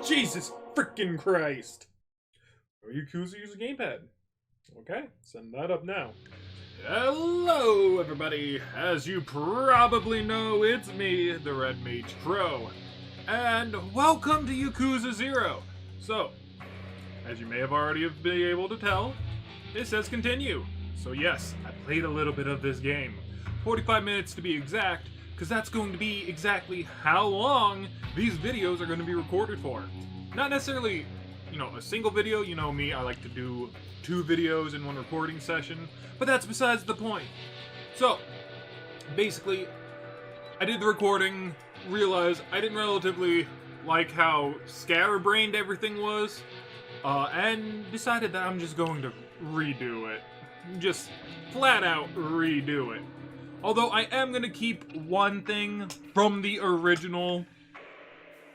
Jesus freaking Christ! Oh, Yakuza use a gamepad. Okay, send that up now. Hello, everybody! As you probably know, it's me, TheRedMageKro, and welcome to Yakuza 0. So, as you may have already been able to tell, it says continue. So yes, I played a little bit of this game. 45 minutes to be exact, because that's going to be exactly how long these videos are going to be recorded for. Not necessarily, a single video. You know me, I like to do 2 videos in one recording session, but that's besides the point. So, basically, I did the recording, realized I didn't relatively like how scatterbrained everything was, and decided that I'm just going to redo it. Just flat out redo it. Although I am going to keep one thing from the original.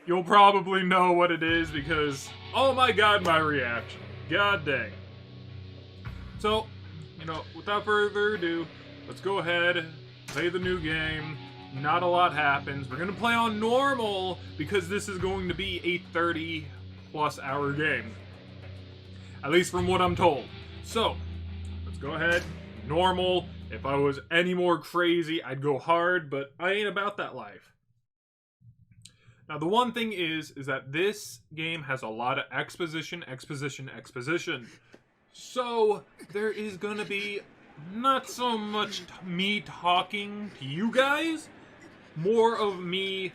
You'll probably know what it is because, oh my god, my reaction. God dang. So, without further ado, let's go ahead, play the new game. Not a lot happens. We're going to play on normal because this is going to be a 30-plus hour game. At least from what I'm told. So, let's go ahead, normal. If I was any more crazy, I'd go hard, but I ain't about that life. Now, the one thing is that this game has a lot of exposition. So, there is going to be not so much me talking to you guys, more of me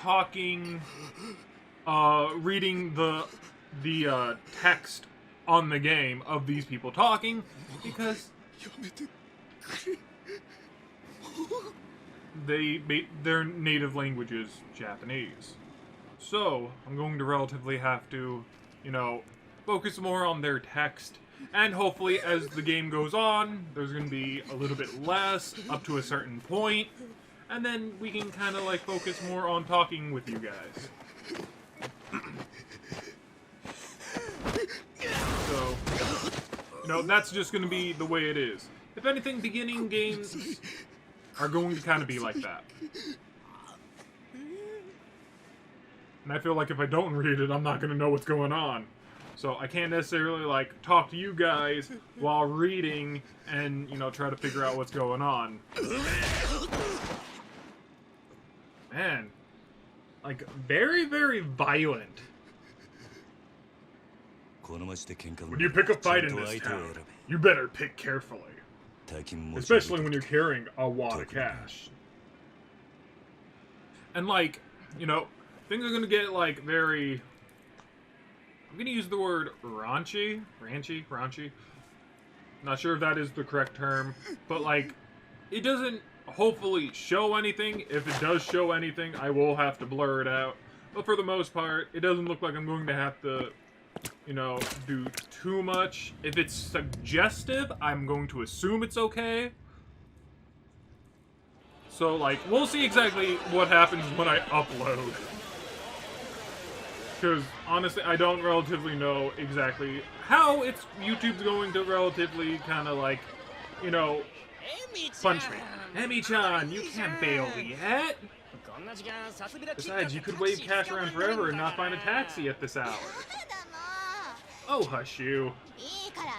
talking, reading the text on the game of these people talking, because their native language is Japanese. So, I'm going to relatively have to, focus more on their text. And hopefully, as the game goes on, there's going to be a little bit less, up to a certain point. And then we can kind of, focus more on talking with you guys. So, that's just going to be the way it is. If anything, beginning games are going to kind of be like that. And I feel like if I don't read it, I'm not going to know what's going on. So I can't necessarily, talk to you guys while reading and, try to figure out what's going on. Man. Very, very violent. When you pick a fight in this town, you better pick carefully. Especially when you're carrying a wad of cash. And, things are gonna get, very... I'm gonna use the word raunchy? Raunchy? Not sure if that is the correct term. But, it doesn't hopefully show anything. If it does show anything, I will have to blur it out. But for the most part, it doesn't look like I'm going to have to... do too much. If it's suggestive, I'm going to assume it's okay. So, we'll see exactly what happens when I upload. Because, honestly, I don't relatively know exactly how YouTube's going to relatively kind of, punch me. Emi-chan, you can't bail yet. Besides, you could wave cash around forever and not find a taxi at this hour. Oh, hush you.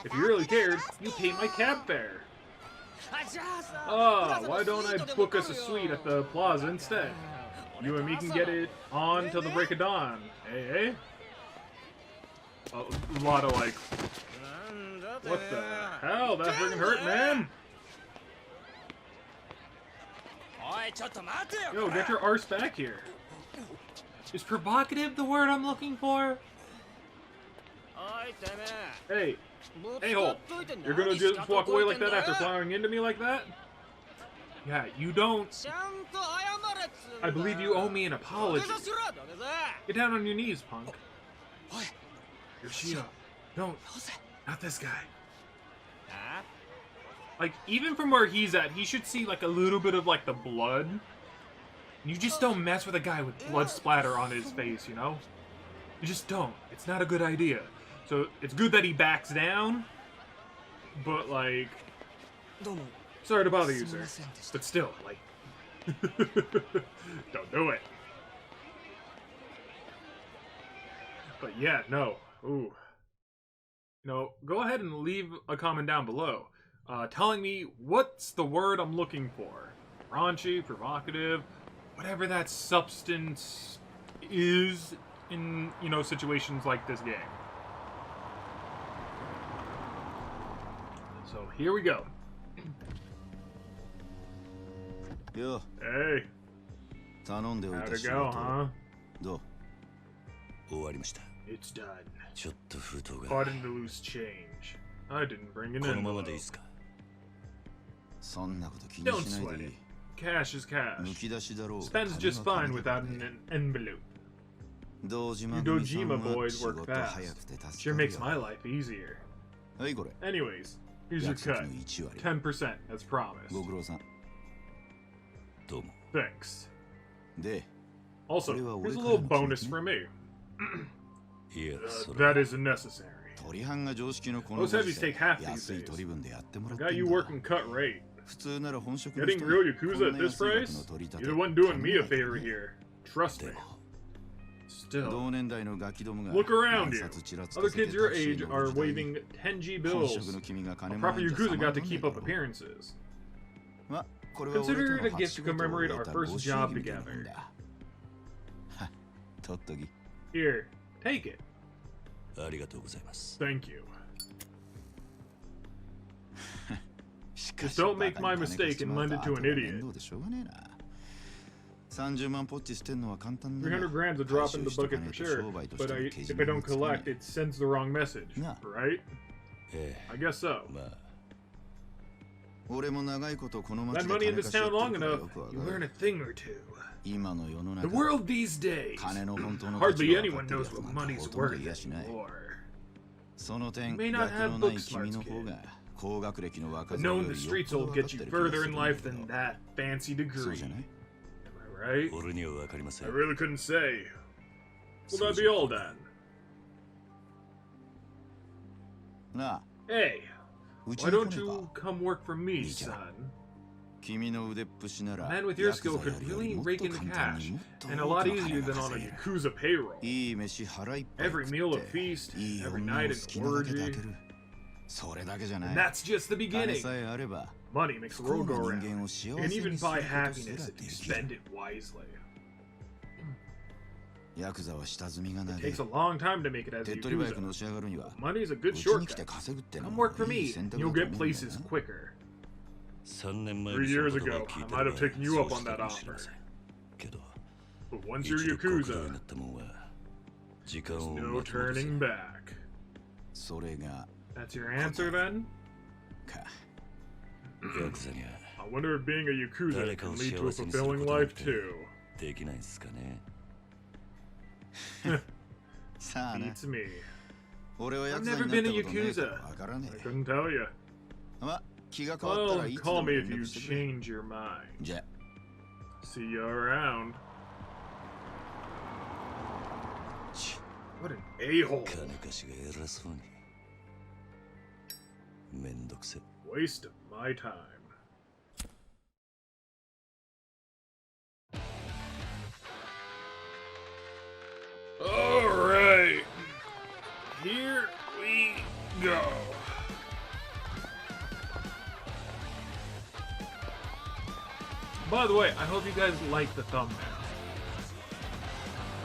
If you really cared, you pay my cab fare. Why don't I book us a suite at the plaza instead? You and me can get it on till the break of dawn. Eh? A lot of what the hell? That freaking hurt, man! Yo, get your arse back here. Is provocative the word I'm looking for? Hey, a-hole, you're gonna just walk away like that after plowing into me like that? Yeah, you don't... I believe you owe me an apology. Get down on your knees, punk. Yoshio, don't. Not this guy. Even from where he's at, he should see, a little bit of, the blood. You just don't mess with a guy with blood splatter on his face, You just don't. It's not a good idea. So, it's good that he backs down, but, sorry to bother you, sir. But still, don't do it. But yeah, no. Ooh. You know, go ahead and leave a comment down below, telling me what's the word I'm looking for. Raunchy, provocative, whatever that substance is in, you know, situations like this game. So here we go. Yo. Hey. How'd it go, huh? It's done. Pardon the loose change. I didn't bring an envelope. Don't sweat it. Cash is cash. Spends just fine without an envelope. You Dojima boys work fast. Sure makes my life easier. Anyways, here's your cut. 10% as promised. Thanks. Also, here's a little bonus for me. That isn't necessary. Most heavies take half these days. I got you working cut rate. Getting real Yakuza at this price? You're the one doing me a favor here. Trust me. Still, look around you. Other kids your age are waving 10G bills. A proper Yakuza got to keep up appearances. Consider it a gift to commemorate our first job together. Here, take it. Thank you. Just don't make my mistake and lend it to an idiot. 300 grand's a drop in the bucket for sure, but if I don't collect, it sends the wrong message, right? I guess so. That money in this town long enough, you learn a thing or two. The world these days, hardly anyone knows what money's worth anymore. You may not have book smarts, kid, but knowing the streets will get you further in life than that fancy degree. Am I right? I really couldn't say. Will that be all then? Hey, why don't you come work for me, son? A man with your skill could really rake in the cash, and a lot easier than on a Yakuza payroll. Every meal a feast, every night an orgy. And that's just the beginning. Money makes the world go around. You can even buy happiness if you spend it wisely. It takes a long time to make it as a Yakuza. Money's a good shortcut. Come work for me, and you'll get places quicker. 3 years ago, I might have taken you up on that offer. But once you're Yakuza, there's no turning back. That's your answer then? I wonder if being a Yakuza can lead to a fulfilling life too. Beats me. I've never been a Yakuza. I couldn't tell you. Well, call me if you change your mind. See you around. What an a-hole. Waste of my time. Alright. Here we go. By the way, I hope you guys like the thumbnail.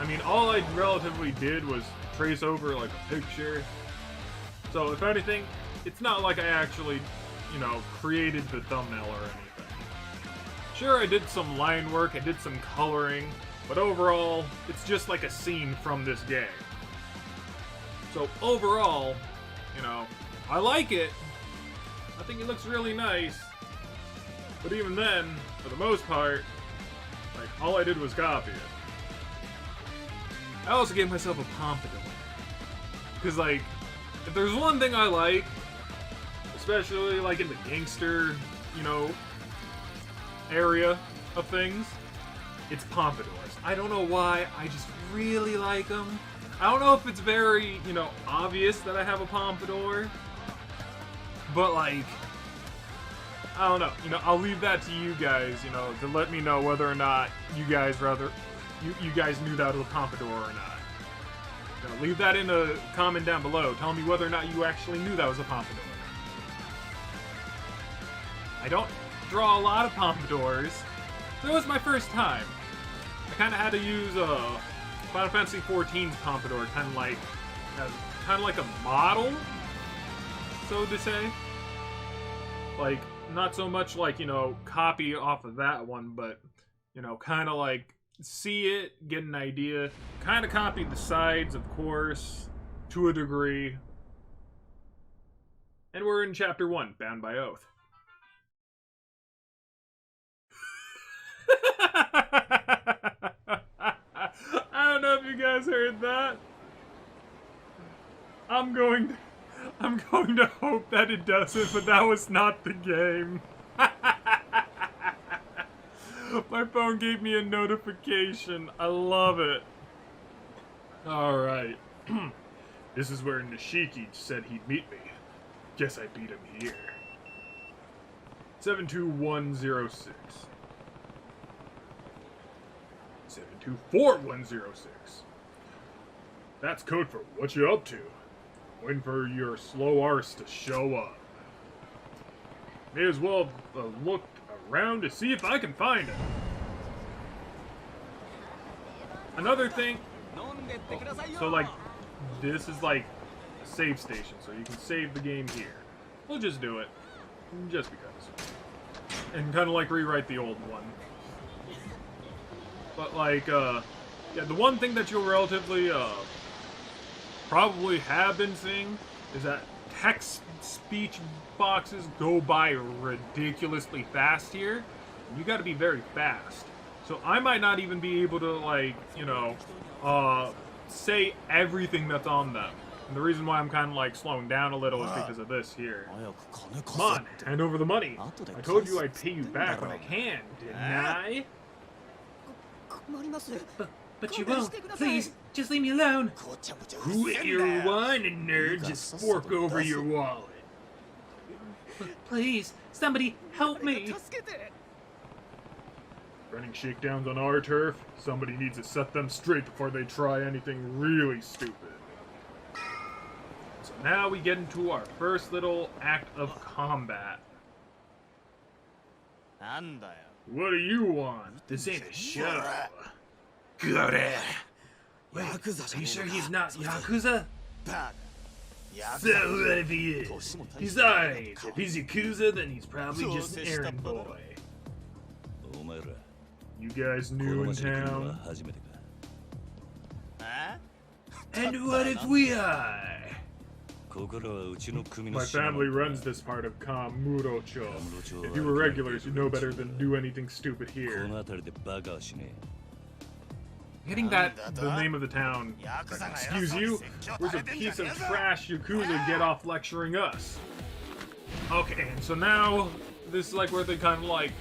I mean, all I relatively did was trace over like a picture. So if anything, it's not like I actually, you know, created the thumbnail or anything. Sure, I did some line work, I did some coloring, but overall, it's just like a scene from this game. So overall, you know, I like it. I think it looks really nice. But even then, for the most part, like, all I did was copy it. I also gave myself a pompadour. Because, like, if there's one thing I like, especially, like, in the gangster, you know, area of things, it's pompadours. I don't know why, I just really like them. I don't know if it's very, you know, obvious that I have a pompadour, but, like, I don't know. You know, I'll leave that to you guys, you know, to let me know whether or not you guys you guys knew that was a pompadour or not. Now, leave that in a comment down below. Tell me whether or not you actually knew that was a pompadour. I don't draw a lot of pompadours. That was my first time. I kind of had to use Final Fantasy XIV's pompadour, kind of like a model, so to say. Like, not so much like, you know, copy off of that one, but, you know, kind of like see it, get an idea. Kind of copied the sides, of course, to a degree. And we're in Chapter 1, Bound by Oath. I don't know if you guys heard that. I'm going to hope that it doesn't, but that was not the game. My phone gave me a notification. I love it. Alright. This is where Nishiki said he'd meet me. Guess I beat him here. 72106. 724-106. That's code for what you up to. Waiting for your slow arse to show up. May as well look around to see if I can find it. Another thing, so like, this is like a save station, so you can save the game here. We'll just do it, just because. And kind of like rewrite the old one. But like, yeah, the one thing that you'll relatively, probably have been seeing is that text speech boxes go by ridiculously fast here. You gotta be very fast. So I might not even be able to, like, you know, say everything that's on them. And the reason why I'm kind of like slowing down a little is because of this here. Come on, hand over the money. I told you I'd pay you back when I can, didn't I? But you won't. Please, just leave me alone. Quit your whining, nerd. Just fork over your wallet. Please, somebody help me. Running shakedowns on our turf? Somebody needs to set them straight before they try anything really stupid. So now we get into our first little act of combat. What do you want? This ain't a show. Got it. Wait, are you sure he's not Yakuza? So what if he is? Besides, if he's Yakuza, then he's probably just an errand boy. You guys new in town? And what if we are? My family runs this part of Kamurocho. If you were regulars, you'd know better than do anything stupid here. Getting that the name of the town. Excuse you? Where's a piece of trash Yakuza get off lecturing us? Okay, and so now this is like where they kind of like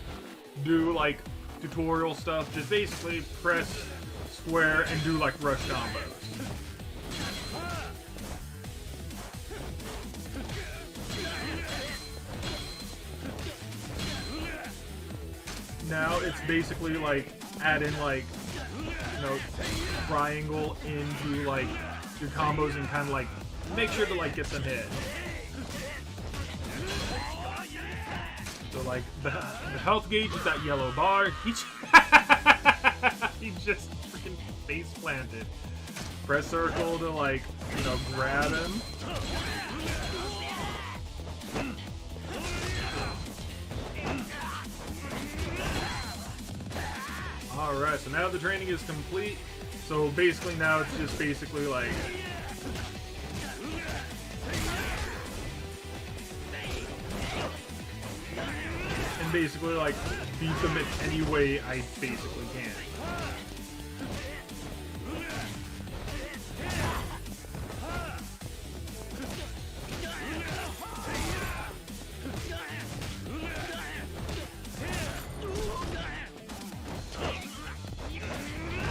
do like tutorial stuff. Just basically press square and do like rush combos. Now it's basically like add in like, you know, triangle into like your combos and kind of like make sure to like get them hit. So like the health gauge is that yellow bar. He just freaking face planted. Press circle to like, you know, grab him. Alright, so now the training is complete. So basically now it's just basically like... and basically like beat them in any way I basically can.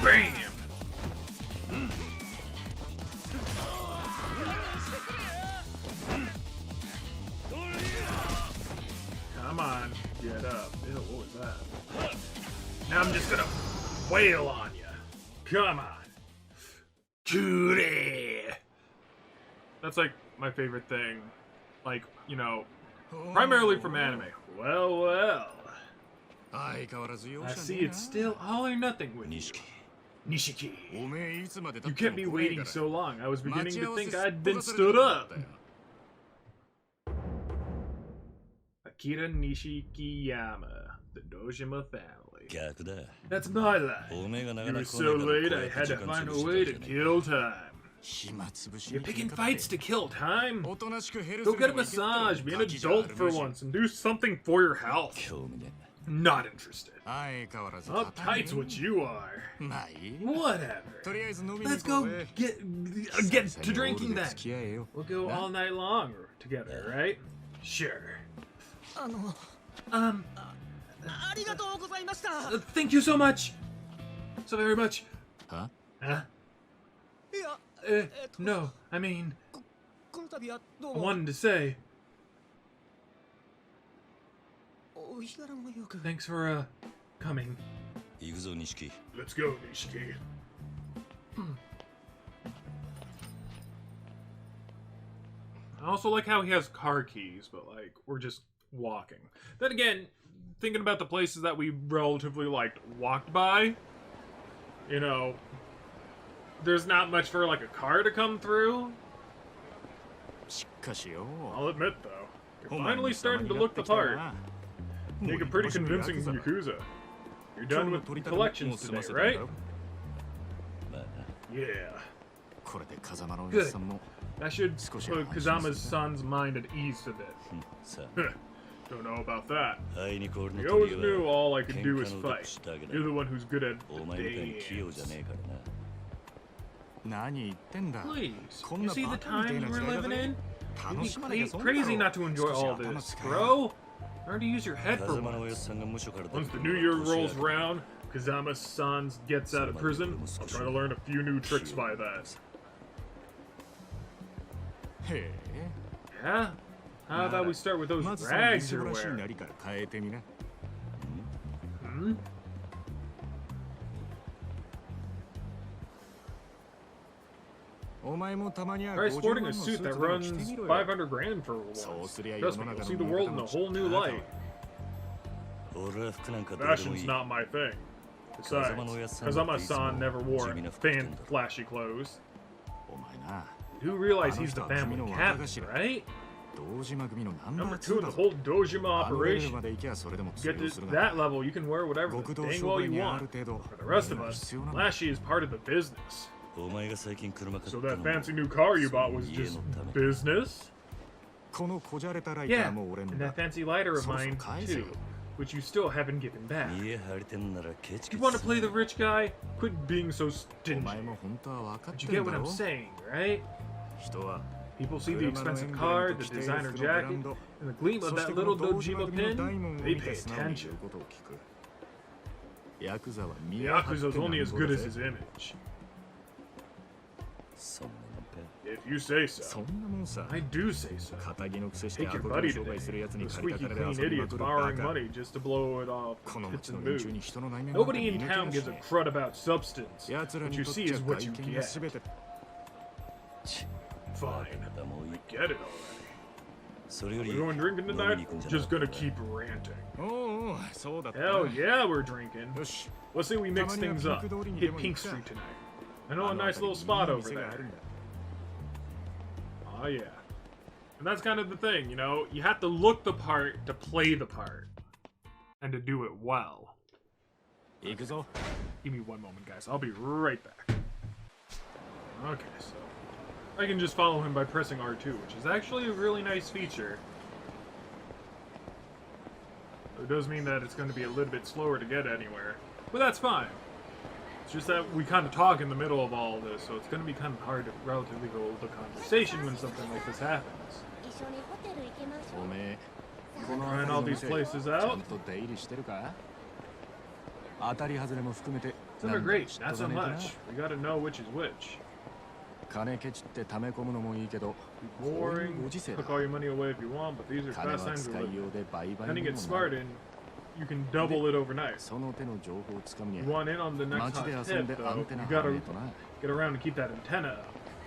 Bam! Come on, get up. Ew, what was that? Now I'm just gonna wail on you. Come on. Kure. That's like my favorite thing. Like, you know, primarily from anime. Well, well. I see it's still all or nothing with you. Nishiki. You kept me waiting so long, I was beginning to think I'd been stood up. Akira Nishikiyama, the Dojima family. That's my line. You were so late, I had to find a way to kill time. You're picking fights to kill time? Go get a massage, be an adult for once, and do something for your health. Not interested. Uptight's what you are. Whatever. Let's go get to drinking then. We'll go all night long together, right? Sure. Thank you so much. So very much. Huh? No, I mean, I wanted to say, thanks for, coming. Let's go, Nishiki. I also like how he has car keys, but, like, we're just walking. Then again, thinking about the places that we relatively, like, walked by, you know, there's not much for, like, a car to come through. I'll admit, though, you're finally starting to look the part. Make a pretty convincing Yakuza. You're done with collections today, right? Yeah. Good. That should put Kazama's son's mind at ease a bit. Don't know about that. I always knew all I could do was fight. You're the one who's good at the Please, you see the times we're living in? You'd be crazy not to enjoy all this, bro. Learn to use your head for once. Once the new year rolls around, Kazama's son gets out of prison, I'll try to learn a few new tricks by that. Yeah? How about we start with those rags you're wearing? Hmm? Try sporting a suit that runs 500 grand for once. Trust me, you'll see the world in a whole new light. Fashion's not my thing. Besides, Kazama-san never wore flashy clothes. You do realize he's the family captain, right? Number 2 in the whole Dojima operation. Get to that level, you can wear whatever the dang well you want. For the rest of us, flashy is part of the business. So that fancy new car you bought was just business? Yeah, and that fancy lighter of mine, too, which you still haven't given back. You want to play the rich guy? Quit being so stingy. But you get what I'm saying, right? People see the expensive car, the designer jacket, and the gleam of that little Dojima pin, they pay attention. Yakuza's only as good as his image. If you say so. I do say so. Take your buddy today. The squeaky clean idiot's borrowing money just to blow it off hits and mood. Nobody in town gives a crud about substance. What you see is what you get. Fine. I get it already. Are we going drinking tonight? Just gonna keep ranting. Hell yeah, we're drinking. Let's say we mix things up. Hit Pink Street tonight. I know a nice little spot over there. Oh yeah. And that's kind of the thing, you know? You have to look the part to play the part. And to do it well. Give me one moment, guys. I'll be right back. Okay, so... I can just follow him by pressing R2, which is actually a really nice feature. It does mean that it's going to be a little bit slower to get anywhere. But that's fine. It's just that we kind of talk in the middle of all this, so it's going to be kind of hard to relatively hold a conversation when something like this happens. Trying all these places out? Some are great, not so much. We gotta know which is which. Boring. Took all your money away if you want, but these are fast times to live. Kind of get smart and you can double it overnight. その手の情報をつかみに You want in on the next 街で hot 遊ん tip, でア though. ンテナ You 張ら gotta ねえとな get around and keep that antenna up.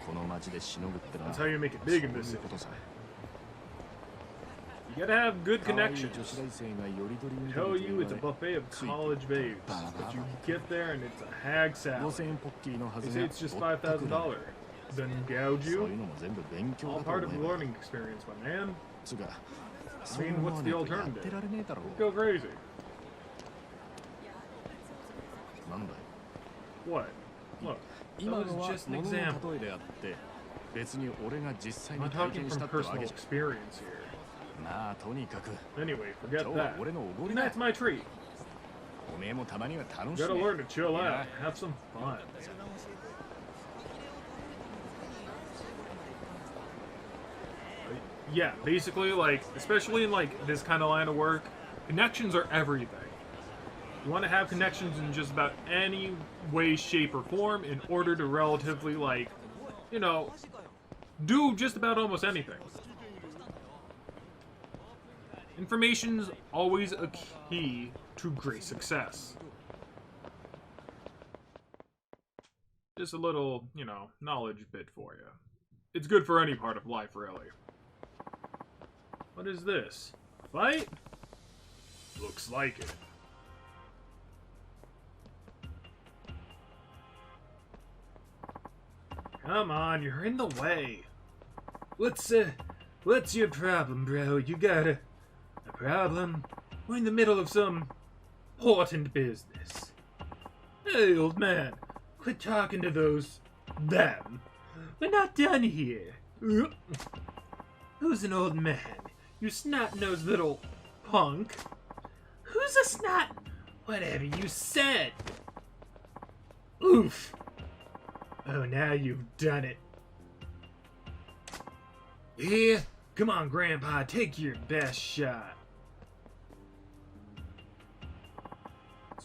この街でしのぐってのは That's how you make it そうい big in this う city. ことさ You gotta have good 可愛い connections. 女子大生がよりどり見 Tell てる you it's a buffet of college babes, but you get there and it's a hag salad. 5000円ポッキーのは They ず say が it's just ぼったくられ $5,000. Then gouge そう you? いうのも全部勉強 All だと part of 思 the えば learning experience, my man. つうか I そう mean, 思 what's わ the ねえとやって alternative? られねえだろ Go crazy. なんだよ What? Look, 今 that の was は just an 物 example. の例えであって別に俺が実際 I'm に not 体 talking 験し from たってわ personal けじゃ experience here. まあとにかく Anyway, forget 今日は that. 俺のおごりだ That's my treat. おめえもたまには楽 You し gotta め learn to chill out, Yeah. have some fun. Yeah, basically, like, especially in, like, this kind of line of work, connections are everything. You want to have connections in just about any way, shape, or form in order to relatively, like, you know, do just about almost anything. Information's always a key to great success. Just a little, you know, knowledge bit for you. It's good for any part of life, really. What is this? A fight? Looks like it. Come on, you're in the way. What's your problem, bro? You got a problem? We're in the middle of some important business. Hey, old man, quit talking to them. We're not done here. Who's an old man? You snot-nosed little punk. Who's a snot? Whatever you said. Oof. Oh, now you've done it. Yeah? Come on, Grandpa, take your best shot.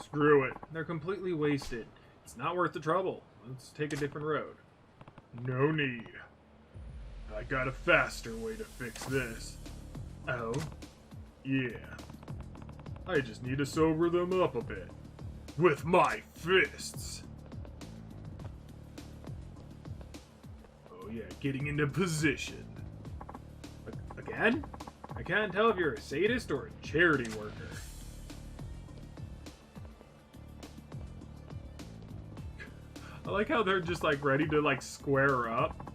Screw it. They're completely wasted. It's not worth the trouble. Let's take a different road. No need. I got a faster way to fix this. Oh? Yeah. I just need to sober them up a bit. With my fists. Oh yeah, getting into position. Again? I can't tell if you're a sadist or a charity worker. I like how they're just like ready to like square up.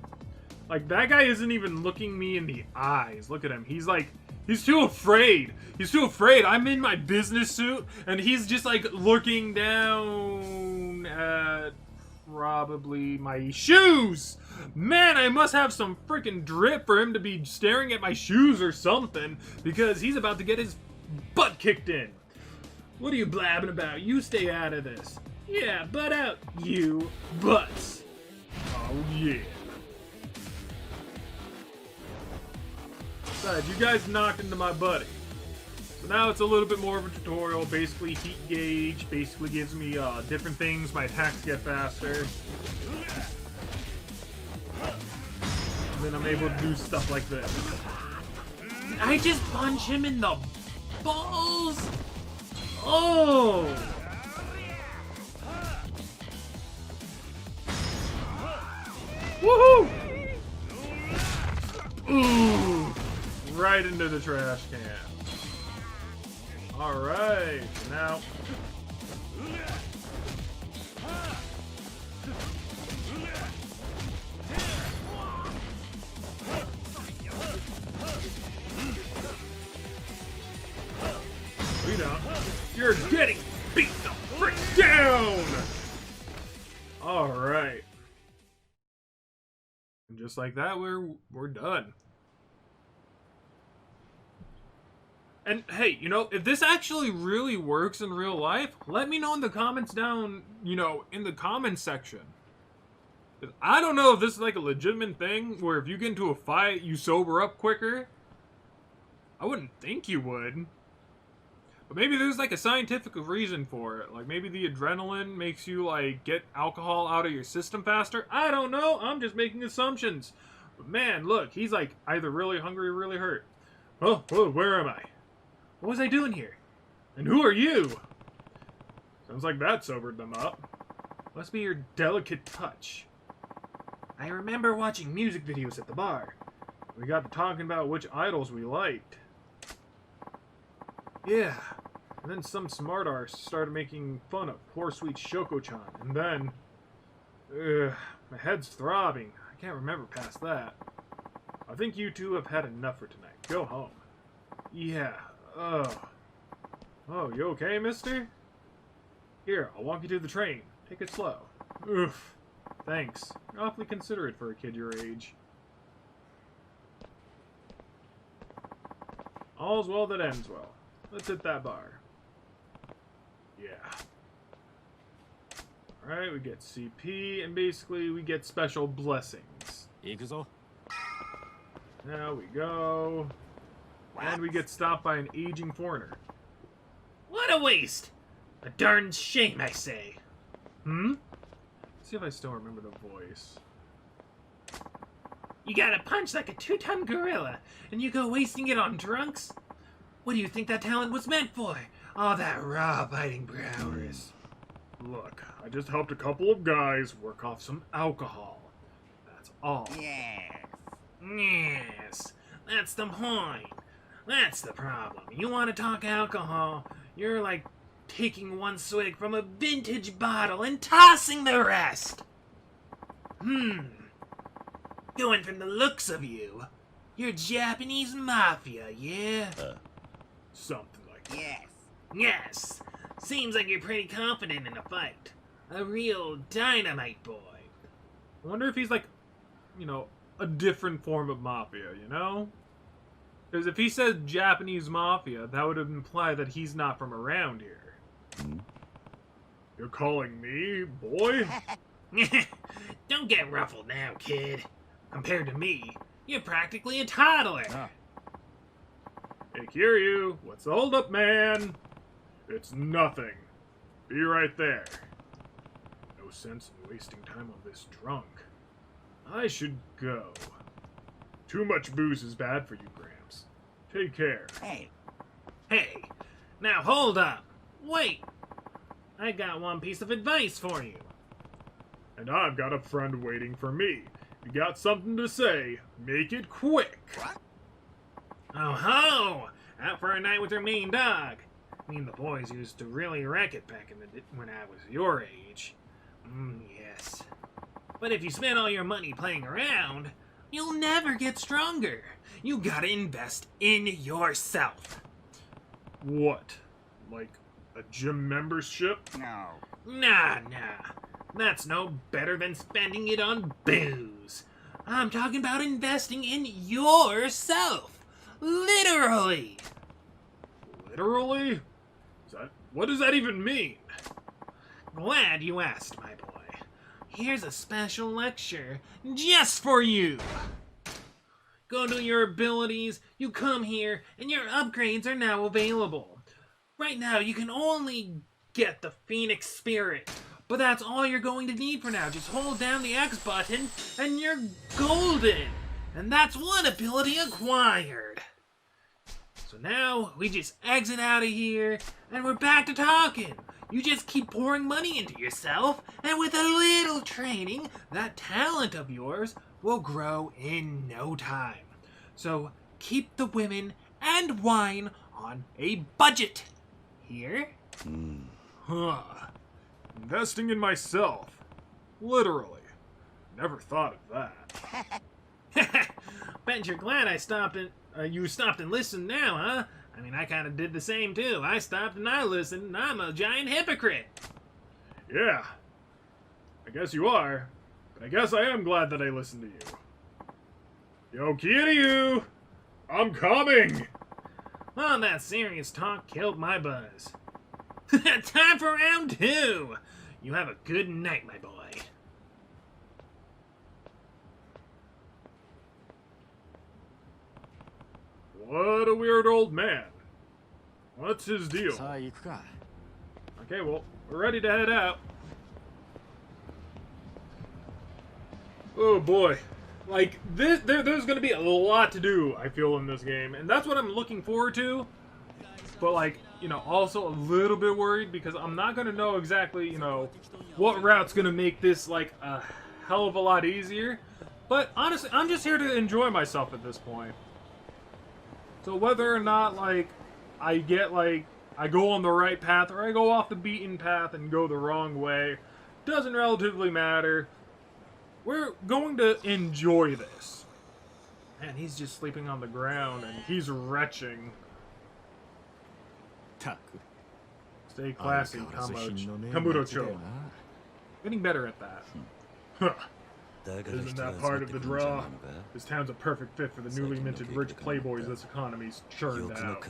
Like that guy isn't even looking me in the eyes. Look at him. He's like, he's too afraid. He's too afraid. I'm in my business suit and he's just like looking down at probably my shoes. Man, I must have some freaking drip for him to be staring at my shoes or something because he's about to get his butt kicked in. What are you blabbing about? You stay out of this. Yeah, butt out, you butts. Oh, yeah. Besides, you guys knocked into my buddy. So now it's a little bit more of a tutorial. Basically, heat gauge basically gives me different things. My attacks get faster. And then I'm able to do stuff like this. Did I just punch him in the balls? Oh! Woohoo! Ooh! Right into the trash can. Alright, now. We don't. You're getting beat the frick down! Alright. And just like that, we're done. And hey, you know, if this actually really works in real life, let me know in the comments down, you know, in the comments section. I don't know if this is like a legitimate thing where if you get into a fight, you sober up quicker. I wouldn't think you would. But maybe there's like a scientific reason for it. Like maybe the adrenaline makes you like get alcohol out of your system faster. I don't know. I'm just making assumptions. But man, look, he's like either really hungry or really hurt. Oh, whoa, where am I? What was I doing here? And who are you? Sounds like that sobered them up. Must be your delicate touch. I remember watching music videos at the bar. We got to talking about which idols we liked. Yeah. And then some smart arse started making fun of poor sweet Shoko-chan. And then... my head's throbbing. I can't remember past that. I think you two have had enough for tonight. Go home. Yeah. Oh, you okay, mister? Here, I'll walk you to the train. Take it slow. Oof. Thanks. You're awfully considerate for a kid your age. All's well that ends well. Let's hit that bar. Yeah. Alright, we get CP, and basically we get special blessings. Yakuza? Now we go. And we get stopped by an aging foreigner. What a waste! A darn shame, I say. Hmm? Let's see if I still remember the voice. You got a punch like a 2-ton gorilla, and you go wasting it on drunks? What do you think that talent was meant for? All that raw-biting browers. Look, I just helped a couple of guys work off some alcohol. That's all. Yes, that's the point. That's the problem. You want to talk alcohol, you're like taking one swig from a vintage bottle and tossing the rest. Going from the looks of you, you're Japanese mafia, yeah? Something like that. Yes. Seems like you're pretty confident in a fight. A real dynamite boy. I wonder if he's like, you know, a different form of mafia, you know? Because if he said Japanese mafia, that would imply that he's not from around here. You're calling me, boy? Don't get ruffled now, kid. Compared to me, you're practically a toddler. Hey, Kiryu, what's the holdup, man? It's nothing. Be right there. No sense in wasting time on this drunk. I should go. Too much booze is bad for you, Gramps. Take care. Hey, now hold up. Wait. I got one piece of advice for you. And I've got a friend waiting for me. You got something to say, make it quick. Oh ho! Out for a night with your mean dog. I mean, the boys used to really wreck it back in when I was your age. Yes. But if you spend all your money playing around, you'll never get stronger. You gotta invest in yourself. What? Like a gym membership? Nah. That's no better than spending it on booze. I'm talking about investing in yourself. Literally. Literally? What does that even mean? Glad you asked, my boy. Here's a special lecture just for you. Go to your abilities, you come here, and your upgrades are now available. Right now, you can only get the Phoenix Spirit, but that's all you're going to need for now. Just hold down the X button, and you're golden. And that's one ability acquired. So now, we just exit out of here, and we're back to talking. You just keep pouring money into yourself, and with a little training, that talent of yours will grow in no time. So keep the women and wine on a budget. Here? Huh. Investing in myself. Literally. Never thought of that. Bet you're glad you stopped and listened now, huh? I mean, I kind of did the same too. I stopped and I listened, and I'm a giant hypocrite. Yeah. I guess you are. But I guess I am glad that I listened to you. Yo, Kiryu! I'm coming! Well, that serious talk killed my buzz. Time for round 2! You have a good night, my boy. What a weird old man. What's his deal? さあ行くか。 Okay, well, we're ready to head out. Oh boy. Like, there's gonna be a lot to do, I feel, in this game. And that's what I'm looking forward to. But, like, also a little bit worried because I'm not going to know exactly, what route's going to make this, like, a hell of a lot easier. But, honestly, I'm just here to enjoy myself at this point. So whether or not, like, I go on the right path or I go off the beaten path and go the wrong way, doesn't relatively matter. We're going to enjoy this. Man, he's just sleeping on the ground and he's retching. Stay classy, Kamurocho. Getting better at that. Huh. Isn't that part of the draw? This town's a perfect fit for the newly minted rich playboys this economy's churned out.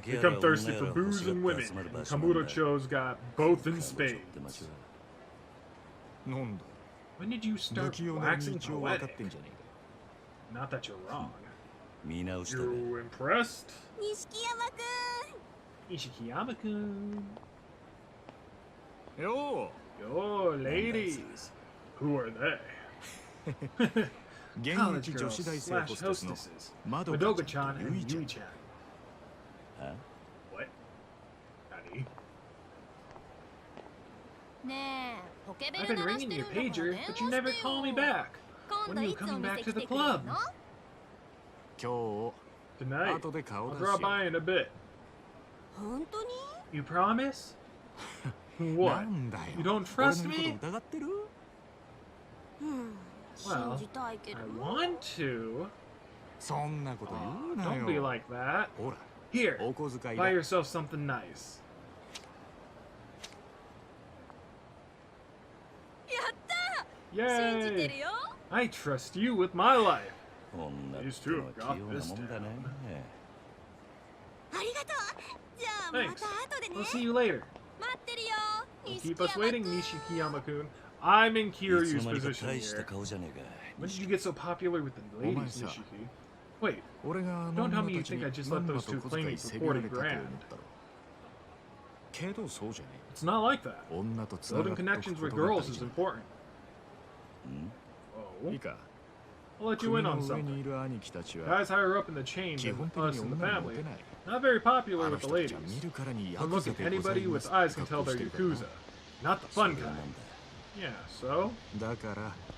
They come thirsty for booze and women, and Kamurocho's got both in spades. When did you start waxing poetic? Not that you're wrong. You impressed? Nishikiyama-kun. Yo! Yo, ladies. Who are they? College girls slash hostesses. Madoka-chan and Yui-chan. Huh? What? Nani? I've been ringing your pager, but you never call me back. When are you coming back to the club? Tonight. I'll drop by in a bit. You promise? What? You don't trust me? Well, I want to. Don't be like that. Here, buy yourself something nice. Yay! I trust you with my life. These two have got this down. Thanks. We'll see you later. Don't keep us waiting, Nishikiyama-kun. I'm in Kiryu's position here. When did you get so popular with the ladies, Nishiki? Wait, don't tell me you think I just let those two claim me for 40 grand. It's not like that. Building connections with girls is important. Oh. I'll let you in on something. Guys higher up in the chain than us in the family. Not very popular with the ladies. But look, at anybody with eyes can tell they're Yakuza. Not the fun kind. Yeah, so?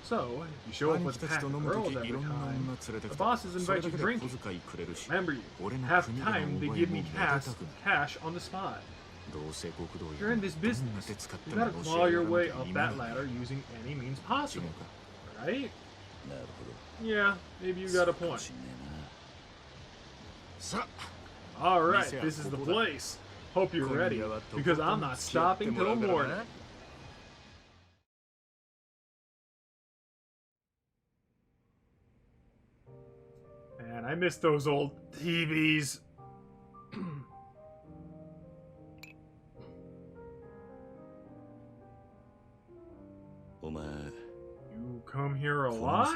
So, if you show up with a pack of girls every time, the bosses invite you drinking. Remember, half the time they give me cash on the spot. You're in this business. You gotta claw your way up that ladder using any means possible. Right? Yeah, maybe you got a point. Alright, this is the place. Hope you're ready, because I'm not stopping till morning. Man, I miss those old TVs. You come here a lot?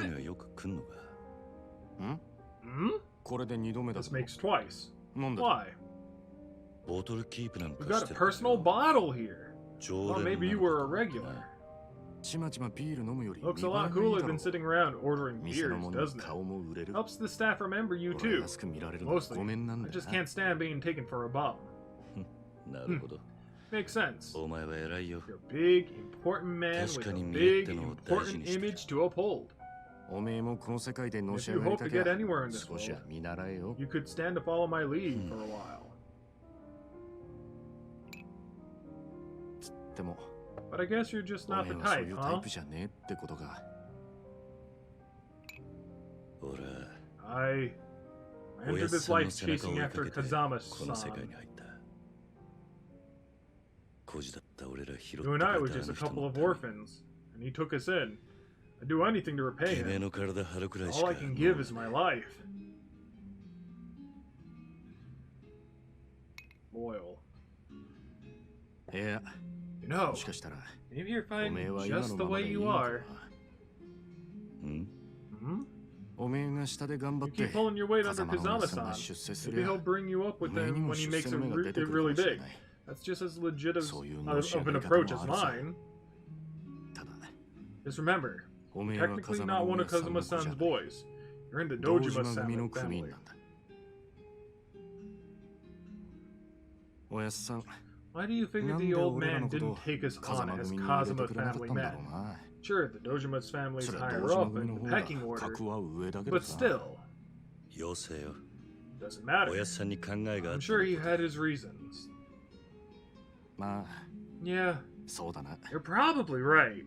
This makes twice. Why? We got a personal bottle here. Well, maybe you were a regular. Looks a lot cooler than sitting around ordering beers, doesn't it? Helps the staff remember you too. Mostly. I just can't stand being taken for a bum. Makes sense. You're a big, important man with a big, important image to uphold. If you hope to get anywhere in this world, you could stand to follow my lead for a while. But I guess you're just not the type, huh? I entered this life chasing after Kazama-san. You and I were just a couple of orphans, and he took us in. I'd do anything to repay him. All I can give is my life. Loyal. Yeah. You know, maybe you're fine just the way you are. You keep pulling your weight under Kazama-san. Maybe he'll bring you up with him when he makes it really big. That's just as legit of an approach as mine. Just remember, technically not one of Kazuma-san's boys. You're in the Dojima family. おやっさん Why do you figure the old man didn't take us on as Kazuma family men? Sure, the Dojima's family is higher up in the pecking order, but still, よせよ doesn't お matter. やっさんに考えがあ I'm った sure he had his reasons. まあ Yeah, そうだな you're probably right.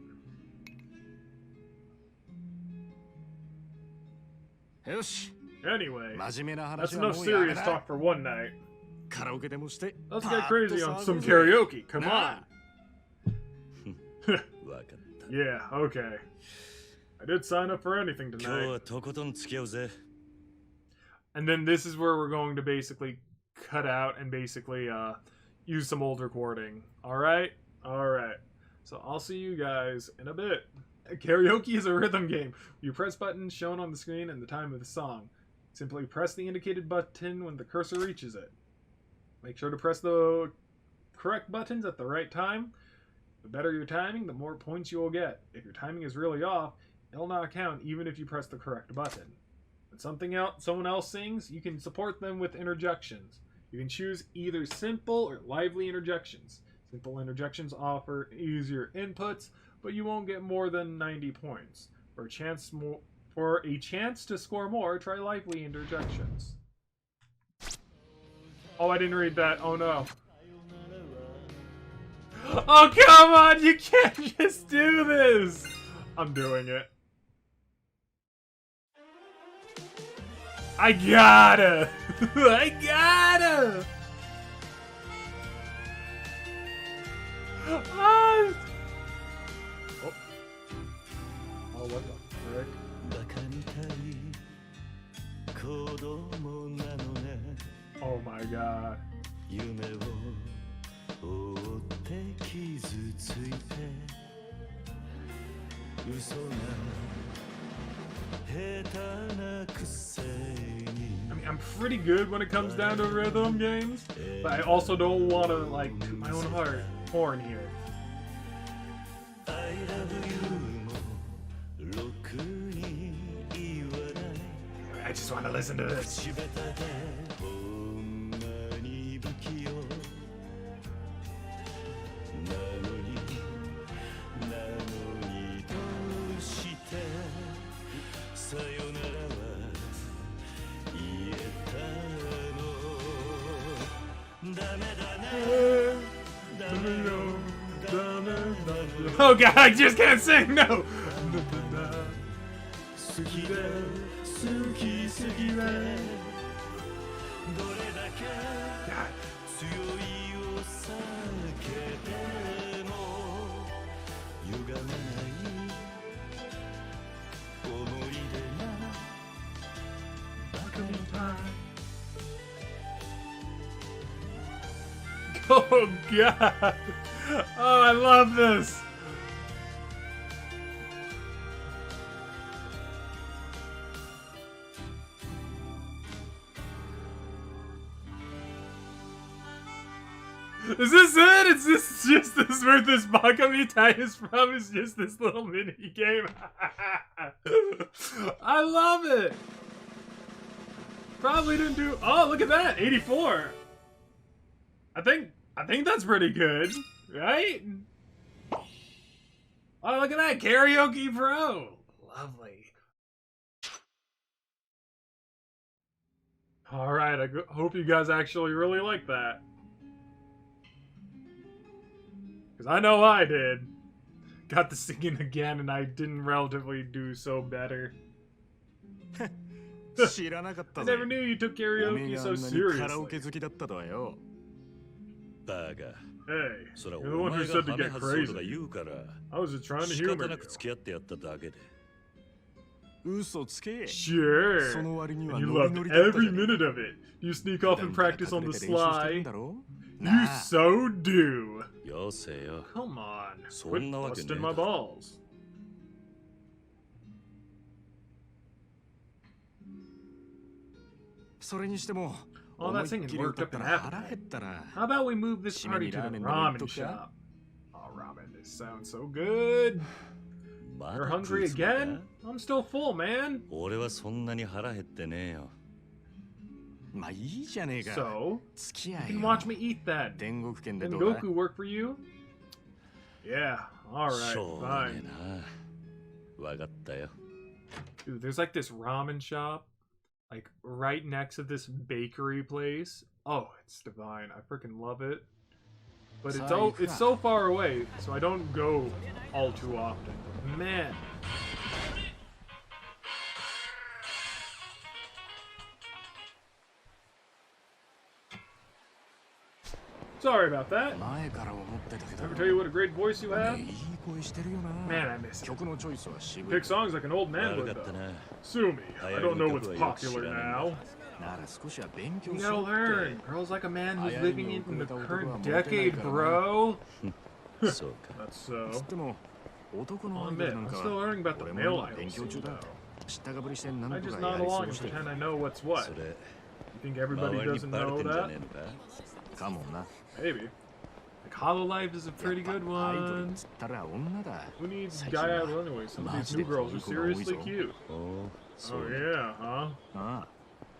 よし Anyway, 真面目な that's 話は enough もうやめ serious な talk for one night. カラオケでもして Let's パ get ーッ crazy と on 騒 some ごうぜ karaoke. Come な on. あ わかった Yeah, okay. I did sign up for anything 今日 tonight. はとことん付き合うぜ And then this is where we're going to basically cut out and basically use some old recording. Alright? Alright. So I'll see you guys in a bit. Karaoke is a rhythm game. You press buttons shown on the screen and the time of the song. Simply press the indicated button when the cursor reaches it. Make sure to press the correct buttons at the right time. The better your timing, the more points you will get. If your timing is really off, it'll not count even if you press the correct button. When someone else sings, you can support them with interjections. You can choose either simple or lively interjections. Simple interjections offer easier inputs, but you won't get more than 90 points. For a chance to score more, try lively interjections. Oh, I didn't read that. Oh no. Oh, come on! You can't just do this! I'm doing it. I gotta! I gotta! Ah. Oh, what the frick? バカみたい子供なのね Oh my god. 夢を追って傷ついて嘘が下手なくせに I mean, I'm pretty good when it comes down to rhythm games, but I also don't want to, like, toot my own horn here. I love you もろくに言わない I just want to listen to this. 口下手でほんまに不器用なのにどうしてさよならは言えたのダメだねダメよ Oh god, I just can't sing, no! 好きで好きすぎてどれだけ強いを避けても歪まない思い出がバカみたい Oh god! Oh, I love this! Is this it? Is this just this where this Bakamitai is from? Is just this little mini game? I love it! Probably didn't do. Oh, look at that! 84! I think that's pretty good, right? Oh, look at that! Karaoke Pro! Lovely. Alright, I hope you guys actually really like that. Because I know I did. Got the singing again and I didn't relatively do so better. 知らなかっ I たぜ never knew you took おめ karaoke えが so あんなにカラオ seriously. ケ好きだったとはよバカ Hey, それは you're the お one who 前が said to ハメ get 外そうとか crazy. 言うから I was just trying to 仕 humor 方なく you. 付き合ってやっただけで 嘘つけ Sure. その割に And は you ノリ loved ノリだったじ every ゃねえ minute of it. You sneak off and 普段から practice on 隠 the れて練習してるん sly. だろ You なあ so do. よせよ Come on. そ Quit んなわけね busting え my だろ balls. All that singing worked up an appetite. How about we move this party to the ramen shop? Oh, ramen, this sounds so good. ま You're だ hungry 食うつもりか again? I'm still full, man. 俺はそんなに腹減ってねえよまあいいじゃねえか。 So, 付き you 合い can よ。 watch me eat that. 天国圏で Did どうだ Goku work for you? Yeah, alright, しょうがね fine. えな。わかったよ。 Dude, there's like this ramen shop, like right next to this bakery place. Oh, it's divine. I freaking love it. But it's so far away, so I don't go all too often. Man. Sorry about that. 前から思ってたけど Ever tell you what a great voice you ね have? いい声してるよな。 Man, I miss it. 曲のチョイスは渋い Pick songs like an old man 悪 would かった though. な。 Sue me. I don't know what's popular now. なら少しは勉強 You し gotta ろって learn. Girls like a man who's I living know in the without current the decade, bro. そうか。 That's つっても男の I'll アイドル admit, なん I'm か still learning about the 俺も male 今 idol 勉強 scene 中だ though. 知ったかぶりしてなん I と just かや nod り過 along ご and してる pretend I know what's what. それ、 You think everybody 周りに doesn't バレ know てんじゃ that? ねえのか。かもな Maybe. Like Hololive is a pretty good アイドルっ one. つったら女だ Who needs 最近 guy は idol anyway? Some of these マジ new で girls い are い子が多いぞ seriously cute. おお、そ Oh う。 yeah, huh? ああ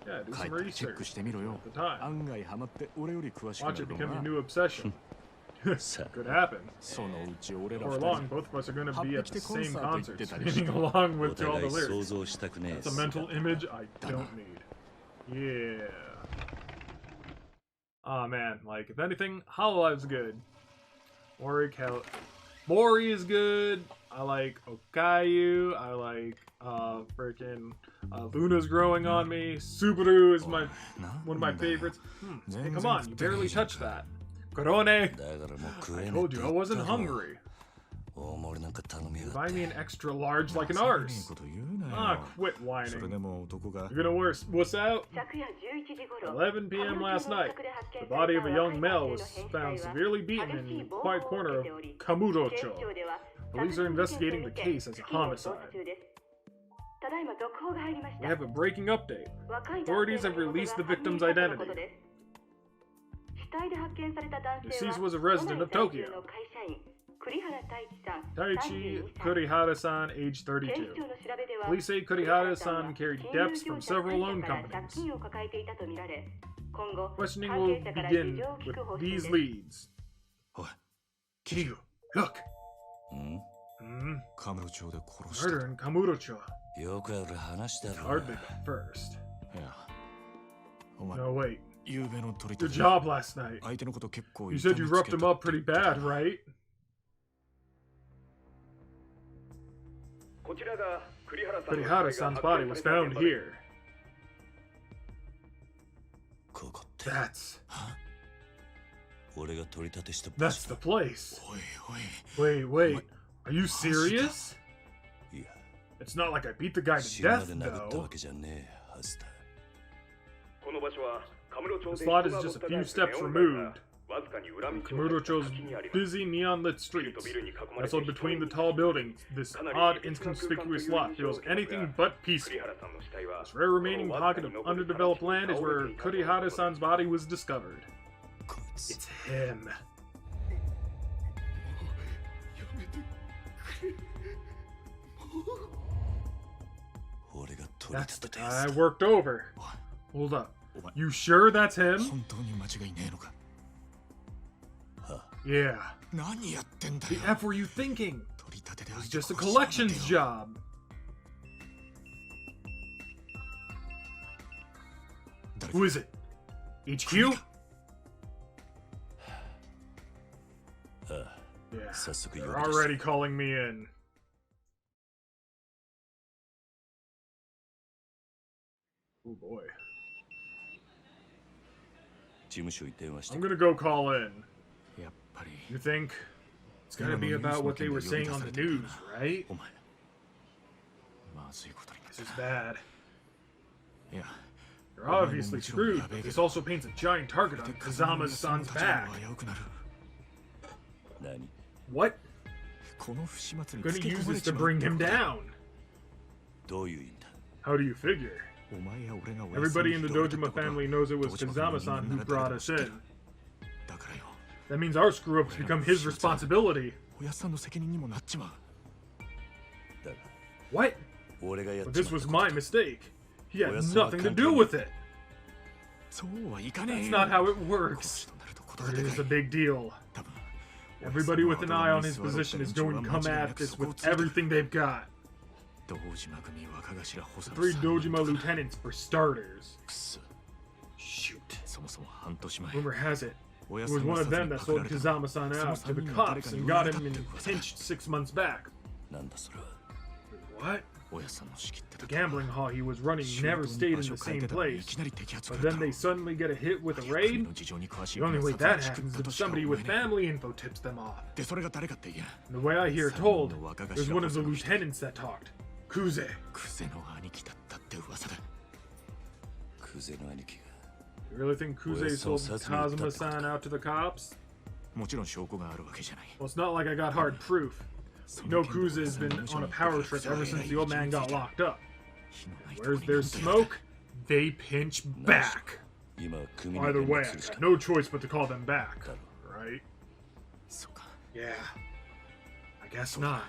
Yeah, do 帰 some ったらチェック research してみろよ at the time. 案外ハマって俺より詳しくな Watch る it か become も your な new obsession. さ Could happen. そのうち俺ら Or 二 long, 人 both of us are going to be at the same ハッピー来てコンサート行って concert, たりして。 singing along お with all 互 the い想 lyrics. 像したくねえ It's a mental image I don't need. Yeah. Aw, man. Like, if anything, Hololive's good. Mori is good. I like Okayu. I like, freaking, Luna's growing on me. Subaru is one of my favorites. Hey, come on. You barely touched that. Korone. だからもう食 I えねえ told you I wasn't hungry. 大盛りなんか頼みやが Buy って me an extra large like an 情けね arse. えこと言うなよ Ah, quit それ whining. でも男が You're gonna wuss out? 昨夜11時頃 11 p.m. last night, the body of a young male was found severely beaten in a quiet corner of Kamurocho. Police are investigating the case as a homicide. ただいま続報が入りまし We た have a breaking update. 若い Authorities have released the victim's identity. 死体で発見された男性 Deceased は was a resident of 都内在住 Tokyo. の会社員栗原太一さん Taichi 32歳 Kurihara-san, age 警視庁 32. の調べでは Police say 栗原 Kurihara-san さんは carried 金融 debts 業 from 者 several 3 loan 社から借 companies. 金を抱えていたとみられ今後 Questioning 関 will 係者から事 begin 情を聞 with く方針 these です leads. おい Kiryu, look! うん カムロ町で殺した Murder in Kamurocho. よくある話だろ Hardly the first. いやお前 No, wait. 夕べの取り Good 立て job last night. 相手のこと結構 You said you roughed him up pretty bad, right? こちらが栗原さんの Kurihara-san's body was found here. ここって That's 俺が取り立てした場 that's 所 the place. おいおい Wait. Are you serious? いや It's not like I beat the guy to 死ぬま death, で殴ったわ though. けじゃねえはずだこの場所はカムロ町 The で slot is just a few steps removed. わずかに裏道を Kamurocho's 先にあります busy neon lit ビル streets. とビルに囲まれて Nestled between the tall buildings, this odd, inconspicuous lot feels anything but peaceful. 栗原さんの死体は This rare remaining pocket of underdeveloped land is where Kurihara-san's body was discovered. こいつ It's him. 俺が取り That's 立 the てた guy や I つだ worked over. Hold up. You sure that's him? 本当に間違いねえのか Yeah. 何やってんだ The よ F were you thinking? 取り立てで It 相 was 手 just a 殺しやがって collections よ job. Who is it? HQ? ああ Yeah. 早速呼び They're 出した already calling me in. Oh boy. 事務所に電話して I'm gonna go call in. やっぱり You think it's gonna be about what they were saying on the news, right? お前まずいことになっ This is bad. たいや You're obviously screwed, but this also paints a giant target on Kazama-san's back. 危うくなる 何 What? この不始末 I'm に gonna つけ use 込まれ this ち to まう bring him down. どういう意味だ How do you figure? お前や俺が Everybody in the Dojima family knows it was Kazama-san who brought us in. だからよ That means our screw-ups become his responsibility. おやっさんの責任にもなっちまうだが What? 俺がやっ But ち this まっ was た my こと mistake. He had Well, that's not nothing to do with it. そうはいかねえ That's よ not how it こ works. っちとなると事 But が it で is か a い big deal. 多分 Everybody with an eye on his position is going to come at this with everything they've got. 堂島組若頭補佐の Three 三人 Dojima とか lieutenants for starters. くそ Shoot. そもそも半年前 Rumor has it, 親 it さ was ん one が of 殺 them に that パクら sold れた Kazama-san out to the cops and got him in pinched 6 months back. なんだそれは What? 親さんの仕切ってた The gambling hall he was running 仕 never 事 stayed に in 場 the 所変え same てたのにい place. きなり摘発 But 食ら then った they suddenly get a hit with a 国 raid. の事情に詳しい The only 者 way が殺 that 害してく happens こ is と if しか思 somebody え with ねえ family info tips them off. でそれが誰かって言え The way I hear 三人 told, の若 there's 頭 one 補 of the 佐の一人 lieutenants that talked. Kuze. クゼの兄貴だったって噂だクゼの兄貴が You really think Kuze sold Kazuma-san out to the cops? もちろん証拠があるわけじゃない Well, it's not like I got hard proof. You know Kuze has been on a power trip ever since the old man got locked up. 火のないとこ Where's に there's 本当や smoke, they pinch back. 今は組に Either 連 way, 絡 I するしか got no choice but to call them back. だろ Right? そうか Yeah. I guess not.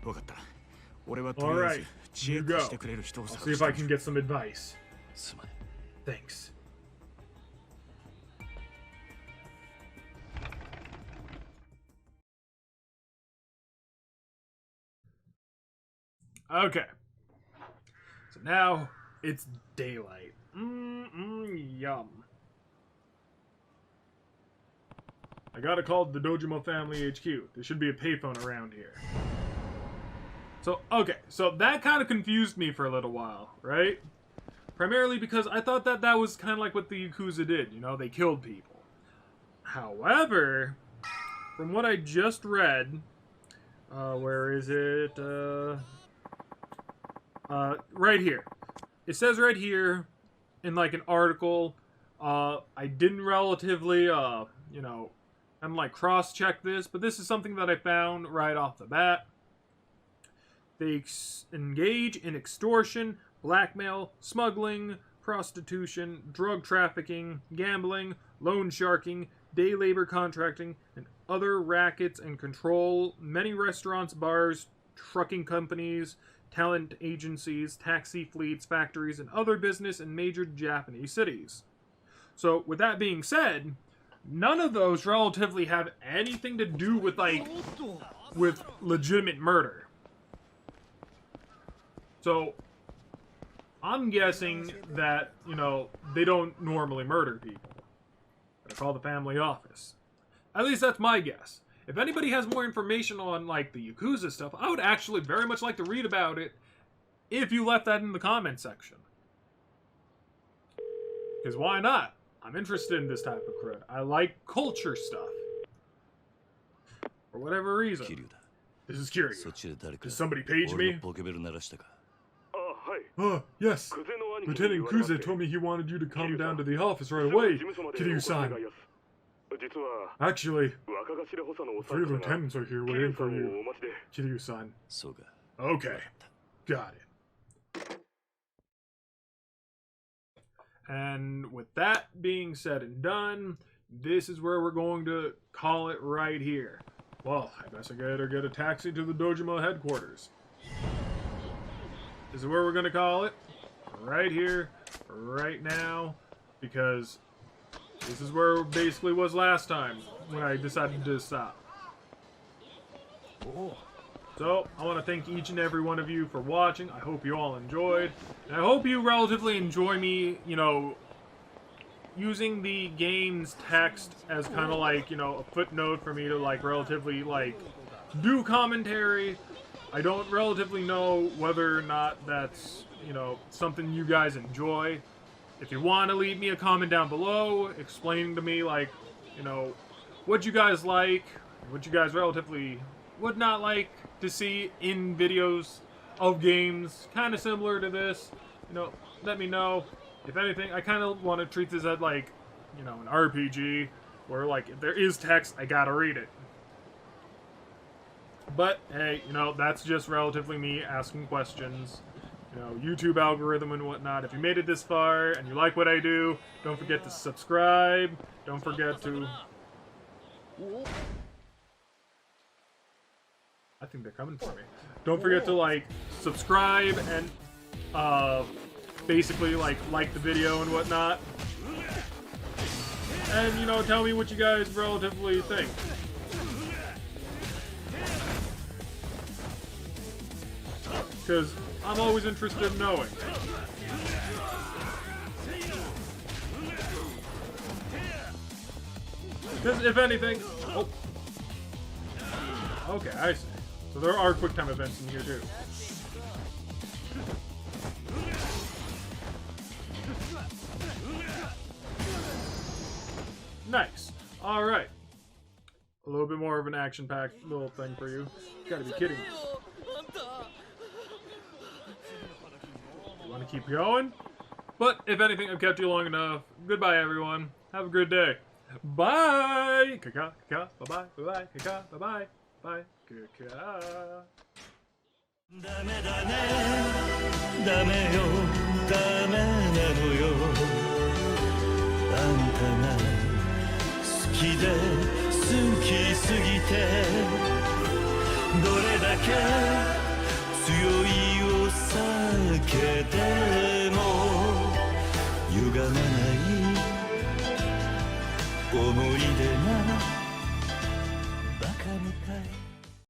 分かった俺はとりあえず Alright, 知恵 you と go. してくれる人を I'll 探 see し if I て can みる get some advice. すまん Thanks. Okay. So now it's daylight. Yum. I gotta call the Dojima Family HQ. There should be a payphone around here. So, okay. So that kind of confused me for a little while, right? Primarily because I thought that that was kind of like what the Yakuza did. You know, they killed people. However, from what I just read, where is it? Right here. It says right here in like an article. I didn't relatively, you know, I'm like cross-check this, but this is something that I found right off the bat. They engage in extortion, blackmail, smuggling, prostitution, drug trafficking, gambling, loan sharking, day labor contracting, and other rackets and control many restaurants, bars, trucking companies, talent agencies, taxi fleets, factories, and other business in major Japanese cities. So, with that being said, none of those relatively have anything to do with, like, with legitimate murder. So, I'm guessing that, you know, they don't normally murder people. I call the family office. At least that's my guess. If anybody has more information on, like, the Yakuza stuff, I would actually very much like to read about it if you left that in the comment section. Because why not? I'm interested in this type of crud. I like culture stuff. For whatever reason. 桐生だ This is Kiryu. そっちで誰か Did somebody page 俺 me? のポケベル鳴らしたかあ、はい。 Yes. クゼの兄貴に Lieutenant 言われまして Kuze told me he wanted you to come down to the office right すぐ away. 事務所までお Kiryu-san. 願いやす。実は Actually, 若頭補佐のお three 三方が lieutenants are here 桐 waiting 生さ for んを you. お待ちで。 Kiryu-san. そうか Okay. Got it. And with that being said and done, this is where we're going to call it right here. Well, I guess I better get a taxi to the Dojima headquarters. This is where we're going to call it. Right here, right now, because this is where it basically was last time when I decided to stop. So, I want to thank each and every one of you for watching. I hope you all enjoyed. And I hope you relatively enjoy me, you know, using the game's text as kind of like, you know, a footnote for me to, like, relatively, like, do commentary. I don't relatively know whether or not that's, you know, something you guys enjoy. If you want to leave me a comment down below explaining to me, like, you know, what you guys like, what you guys relatively would not like to see in videos of games kind of similar to this, you know, let me know. If anything, I kind of want to treat this as like, you know, an RPG where like if there is text, I gotta read it. But hey, you know, that's just relatively me asking questions. You know, YouTube algorithm and whatnot. If you made it this far and you like what I do, don't forget to subscribe. Don't forget to... I think they're coming for me. Don't forget to, like, subscribe and, basically, like the video and whatnot. and, you know, tell me what you guys relatively think. Because I'm always interested in knowing. Because if anything... Oh. Okay, I see. So there are quick time events in here too. Nice. Alright. A little bit more of an action-packed little thing for you. You gotta be kidding me. You wanna keep going? But if anything, I've kept you long enough. Goodbye, everyone. Have a good day. Bye! Kaka, kaka, bye-bye, bye-bye, kaka, bye-bye, bye, kaka. ダメだねダメよダメなのよあんたが好きで好きすぎてどれだけ強いお酒でも歪まない思い出がバカみたい